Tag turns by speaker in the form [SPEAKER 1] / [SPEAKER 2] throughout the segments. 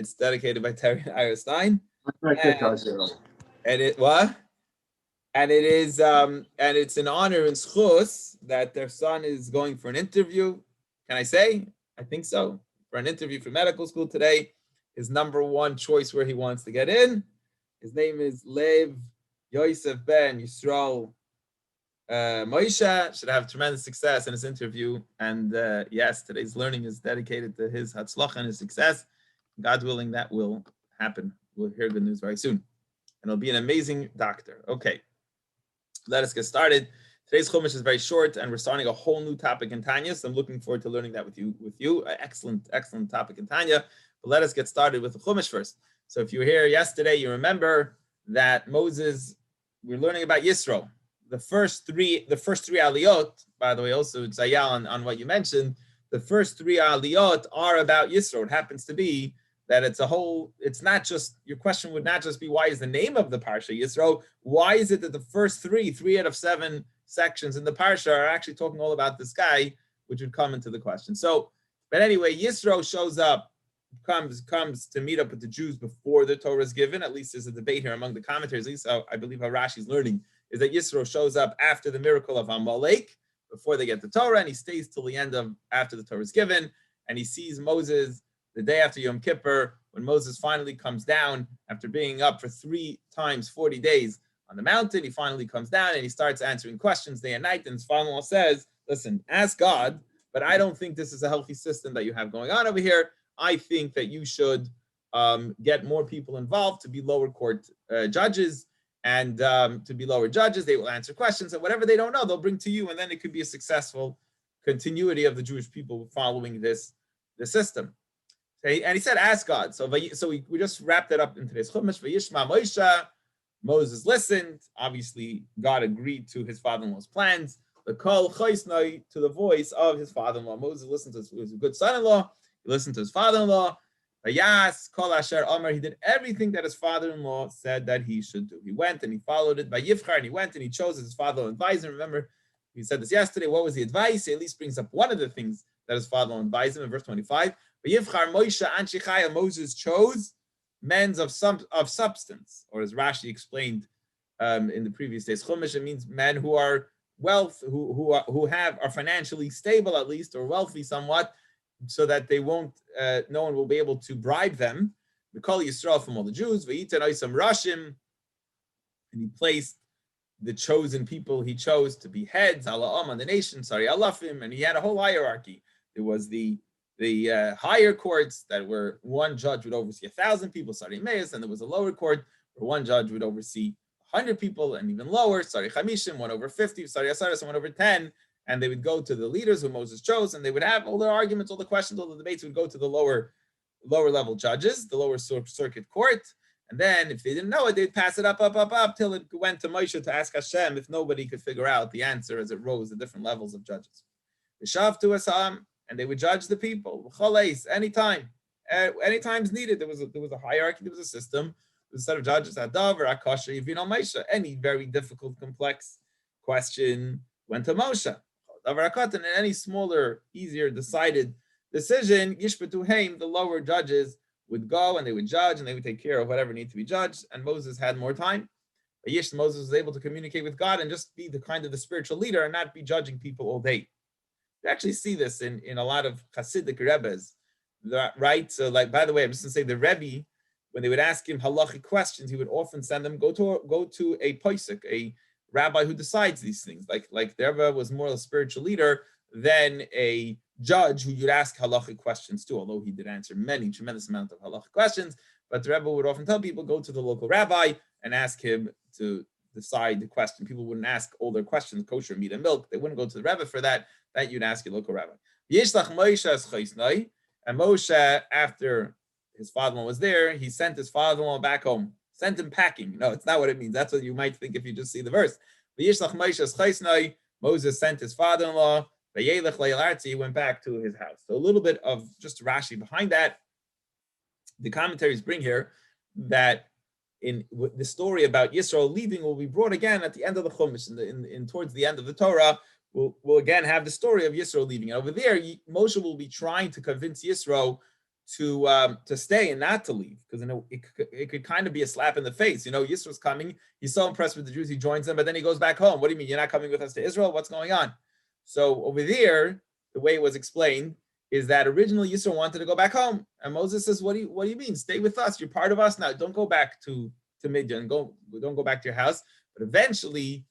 [SPEAKER 1] It's dedicated by Terry Eierstein.
[SPEAKER 2] Right.
[SPEAKER 1] And it what? And it is and it's an honor in schus that their son is going for an interview. Can I say? I think so. For an interview for medical school today. His number one choice where he wants to get in. His name is Lev Yosef Ben Yisrael Moisha. Should have tremendous success in his interview. And yes, today's learning is dedicated to his hatzlacha and his success. God willing, that will happen. We'll hear good news very soon. And it'll be an amazing doctor. Okay, let us get started. Today's chumash is very short, and we're starting a whole new topic in Tanya. So I'm looking forward to learning that with you. Excellent topic in Tanya. But let us get started with the chumash first. So if you were here yesterday, you remember that Moses. We're learning about Yisro. The first three aliyot. By the way, also Zayal on what you mentioned. The first three aliyot are about Yisro. It happens to be that it's not just, your question would not just be, why is the name of the Parsha Yisro? Why is it that the first three out of 7 sections in the Parsha are actually talking all about this guy, which would come into the question. So, but anyway, Yisro shows up, comes to meet up with the Jews before the Torah is given. At least there's a debate here among the commentators, at least I believe how Rashi's learning, is that Yisro shows up after the miracle of Amalek, before they get the Torah, and he stays till the end of, after the Torah is given, and he sees Moses the day after Yom Kippur, when Moses finally comes down after being up for 3 times 40 days on the mountain. He finally comes down and he starts answering questions day and night. And his father-in-law says, listen, ask God, but I don't think this is a healthy system that you have going on over here. I think that you should get more people involved to be lower court judges, and to be lower judges. They will answer questions, and whatever they don't know, they'll bring to you, and then it could be a successful continuity of the Jewish people following the system. And he said, ask God. So we just wrapped it up in today's chumash. Vayishma Moshe. Moses listened. Obviously, God agreed to his father-in-law's plans. The kol chaisnai, to the voice of his father-in-law. Moses listened to his good son-in-law. He listened to his father-in-law. Vayas kol asher amar. He did everything that his father-in-law said that he should do. He went and he followed it. Vayivchar, and he went and he chose his father-in-law advisor. Remember, we said this yesterday. What was the advice? He at least brings up one of the things that his father-in-law advised him in verse 25. Moses chose men of substance, or as Rashi explained in the previous days, chumash, it means men who are are financially stable at least, or wealthy somewhat, so that they won't, no one will be able to bribe them. We call Yisrael from all the Jews. Rashim, and he placed the chosen people he chose to be heads, Ala'am on the nation, Alafim, and he had a whole hierarchy. There was the higher courts that were one judge would oversee 1,000 people, Meis, and there was a lower court where one judge would oversee 100 people and even lower, Chamishim, 1 over 50, Asaras, 1 over 10, and they would go to the leaders who Moses chose, and they would have all their arguments, all the questions, all the debates would go to the lower level judges, the lower circuit court, and then if they didn't know it, they'd pass it up till it went to Moshe to ask Hashem if nobody could figure out the answer as it rose, the different levels of judges. And they would judge the people. Anytime is needed. There was a hierarchy. There was a system. There was a set of judges. Any very difficult, complex question went to Moshe. And any smaller, easier, decided decision, the lower judges would go and they would judge and they would take care of whatever needed to be judged. And Moses had more time. Moses was able to communicate with God and just be the kind of the spiritual leader and not be judging people all day. You actually see this in a lot of Hasidic Rebbes, right? So, like, by the way, I'm just going to say the Rebbe, when they would ask him halachic questions, he would often send them go to a posek, a rabbi who decides these things. Like the Rebbe was more a spiritual leader than a judge who you'd ask halachic questions to, although he did answer tremendous amount of halachic questions. But the Rebbe would often tell people, go to the local rabbi and ask him to decide the question. People wouldn't ask all their questions, kosher, meat, and milk. They wouldn't go to the Rebbe for that. That you'd ask your local rabbi. And Moshe, after his father-in-law was there, he sent his father-in-law back home. Sent him packing. No, it's not what it means. That's what you might think if you just see the verse. Moses sent his father-in-law. He went back to his house. So a little bit of just Rashi behind that. The commentaries bring here that in the story about Yisro leaving will be brought again at the end of the Chumash, in towards the end of the Torah. We'll again have the story of Yisro leaving. And over there, Moshe will be trying to convince Yisro to stay and not to leave, because it could kind of be a slap in the face. Yisro's coming. He's so impressed with the Jews, he joins them, but then he goes back home. What do you mean? You're not coming with us to Israel? What's going on? So over there, the way it was explained is that originally Yisro wanted to go back home, and Moses says, "What do you mean? Stay with us. You're part of us now. Don't go back to Midian. Don't go back to your house." But eventually,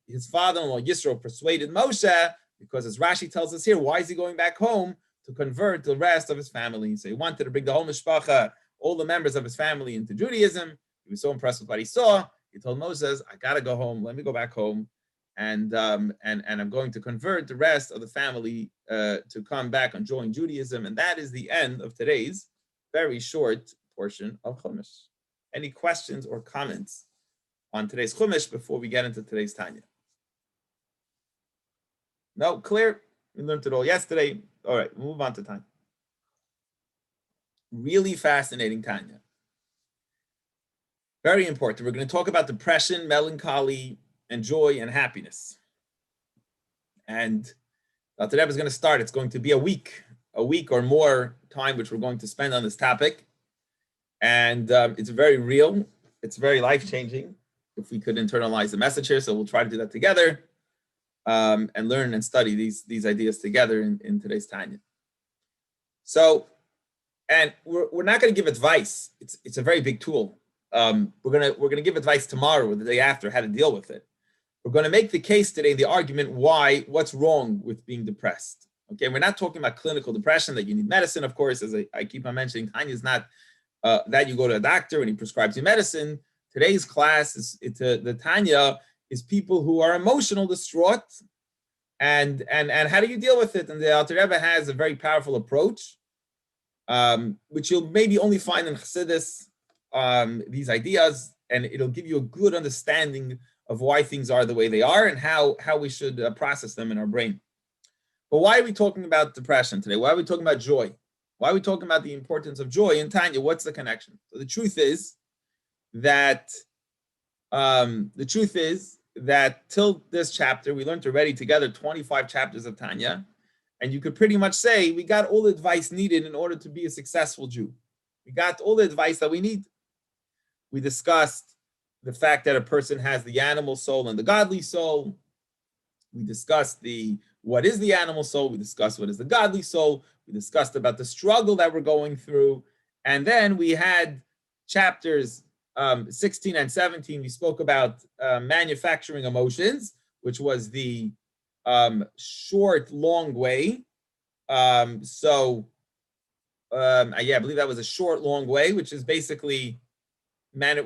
[SPEAKER 1] his father-in-law Yisro persuaded Moshe, because as Rashi tells us here, why is he going back home? To convert the rest of his family. So he wanted to bring the whole mishpacha, all the members of his family, into Judaism. He was so impressed with what he saw. He told Moses, "I gotta go home. Let me go back home, and I'm going to convert the rest of the family to come back and join Judaism." And that is the end of today's very short portion of Chumash. Any questions or comments on today's Chumash before we get into today's Tanya? No, clear? We learned it all yesterday. All right, we'll move on to Tanya. Really fascinating Tanya. Very important. We're going to talk about depression, melancholy, and joy and happiness. And today is going to start. It's going to be a week or more time, which we're going to spend on this topic. And it's very real. It's very life-changing if we could internalize the message here. So we'll try to do that together. And learn and study these ideas together in today's Tanya. So, and we're not going to give advice. It's a very big tool. We're gonna give advice tomorrow or the day after how to deal with it. We're going to make the case today, the argument what's wrong with being depressed. Okay, we're not talking about clinical depression that you need medicine. Of course, as I keep on mentioning, Tanya is not that you go to a doctor and he prescribes you medicine. Today's class the Tanya is people who are emotional distraught, and how do you deal with it? And the Alter Rebbe has a very powerful approach, which you'll maybe only find in Chassidus, these ideas, and it'll give you a good understanding of why things are the way they are and how we should process them in our brain. But why are we talking about depression today? Why are we talking about joy? Why are we talking about the importance of joy in Tanya? What's the connection? So the truth is that till this chapter, we learned already together 25 chapters of Tanya, and you could pretty much say we got all the advice needed in order to be a successful Jew. We got all the advice that we need. We discussed the fact that a person has the animal soul and the godly soul. We discussed what is the animal soul. We discussed what is the godly soul. We discussed about the struggle that we're going through. And then we had chapters 16 and 17, we spoke about manufacturing emotions, which was the short, long way. I believe that was a short, long way, which is basically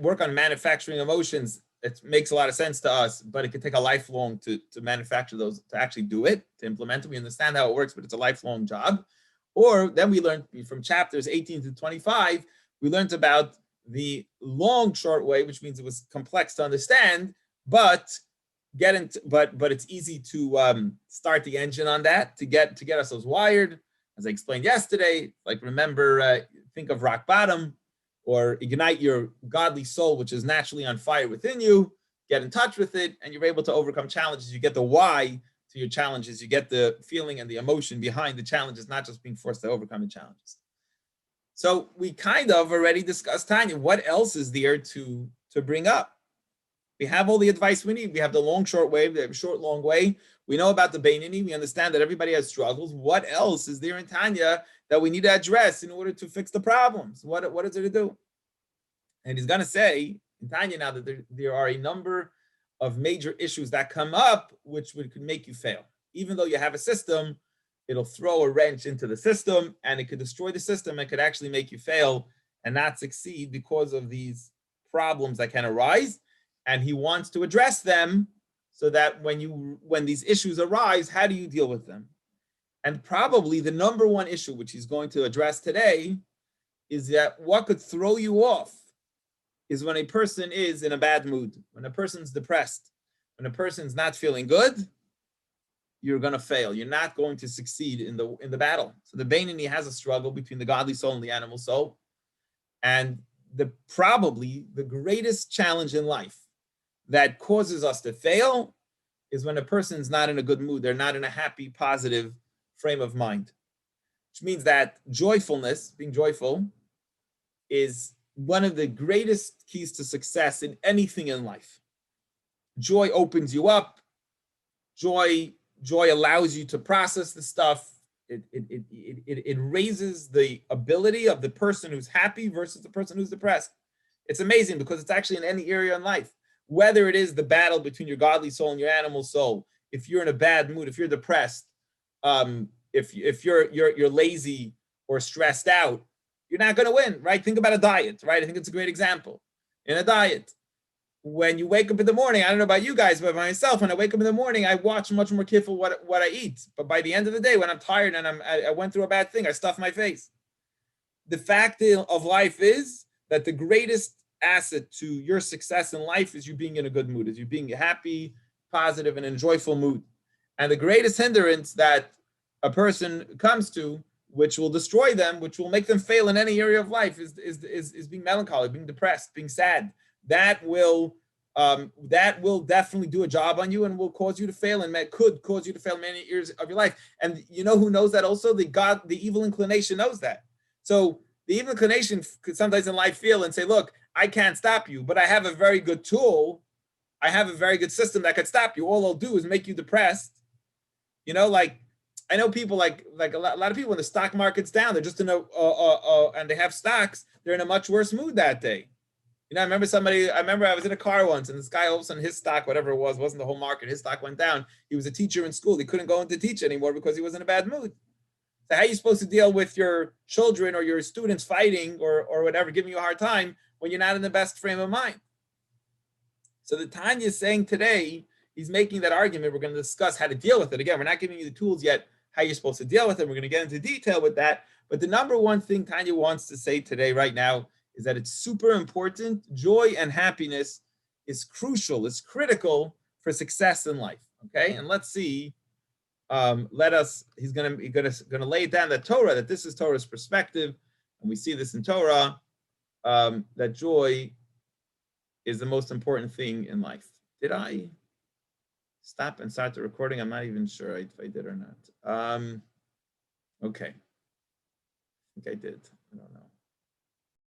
[SPEAKER 1] work on manufacturing emotions. It makes a lot of sense to us, but it could take a lifelong to manufacture those, to actually do it, to implement it. We understand how it works, but it's a lifelong job. Or then we learned from chapters 18 to 25, we learned about the long short way, which means it was complex to understand, but it's easy to start the engine on that, to get ourselves wired. As I explained yesterday, like remember, think of rock bottom, or ignite your godly soul, which is naturally on fire within you, get in touch with it, and you're able to overcome challenges. You get the why to your challenges, you get the feeling and the emotion behind the challenges, not just being forced to overcome the challenges. So we kind of already discussed Tanya. What else is there to bring up? We have all the advice we need. We have the long, short way, the short, long way. We know about the Beinoni. We understand that everybody has struggles. What else is there in Tanya that we need to address in order to fix the problems? What is there to do? And he's going to say in Tanya now that there are a number of major issues that come up which could make you fail. Even though you have a system, it'll throw a wrench into the system and it could destroy the system. It could actually make you fail and not succeed because of these problems that can arise. And he wants to address them so that when these issues arise, how do you deal with them? And probably the number one issue which he's going to address today is that what could throw you off is when a person is in a bad mood, when a person's depressed, when a person's not feeling good, you're going to fail. You're not going to succeed in the battle. So the Beinoni has a struggle between the godly soul and the animal soul. And probably the greatest challenge in life that causes us to fail is when a person's not in a good mood. They're not in a happy, positive frame of mind. which means that joyfulness, being joyful, is one of the greatest keys to success in anything in life. Joy opens you up. Joy allows you to process the stuff. It raises the ability of the person who's happy versus the person who's depressed. It's amazing because it's actually in any area in life, whether it is the battle between your godly soul and your animal soul. If you're in a bad mood, if you're depressed, if you're lazy or stressed out, you're not going to win, right? Think about a diet, right? I think it's a great example. In a diet, when you wake up in the morning, I don't know about you guys, but myself, when I wake up in the morning, I watch much more careful what I eat. But by the end of the day, when I'm tired and I went through a bad thing, I stuff my face. The fact of life is that the greatest asset to your success in life is you being in a good mood, is you being happy, positive, and in a joyful mood. And the greatest hindrance that a person comes to, which will destroy them, which will make them fail in any area of life, is being melancholy, being depressed, being sad. That will definitely do a job on you and will cause you to fail, and could cause you to fail many years of your life. And you know who knows that also? The evil inclination knows that. So the evil inclination could sometimes in life feel and say, look, I can't stop you, but I have a very good tool. I have a very good system that could stop you. All I'll do is make you depressed. You know, like I know people like a lot of people when the stock market's down, they're just in and they have stocks, they're in a much worse mood that day. You know, I remember I was in a car once and this guy, all of a sudden his stock, whatever it was, wasn't the whole market. His stock went down. He was a teacher in school. He couldn't go into teach anymore because he was in a bad mood. So how are you supposed to deal with your children or your students fighting or whatever, giving you a hard time when you're not in the best frame of mind? So the Tanya is saying today, he's making that argument. We're going to discuss how to deal with it. Again, we're not giving you the tools yet, how you're supposed to deal with it. We're going to get into detail with that. But the number one thing Tanya wants to say today, right now, is that it's super important. Joy and happiness is crucial, is critical for success in life. Okay, and let's see. He's gonna lay it down that Torah, that this is Torah's perspective, and we see this in Torah, that joy is the most important thing in life. Did I stop and start the recording? I'm not even sure if I did or not. Okay. I think I did. I don't know.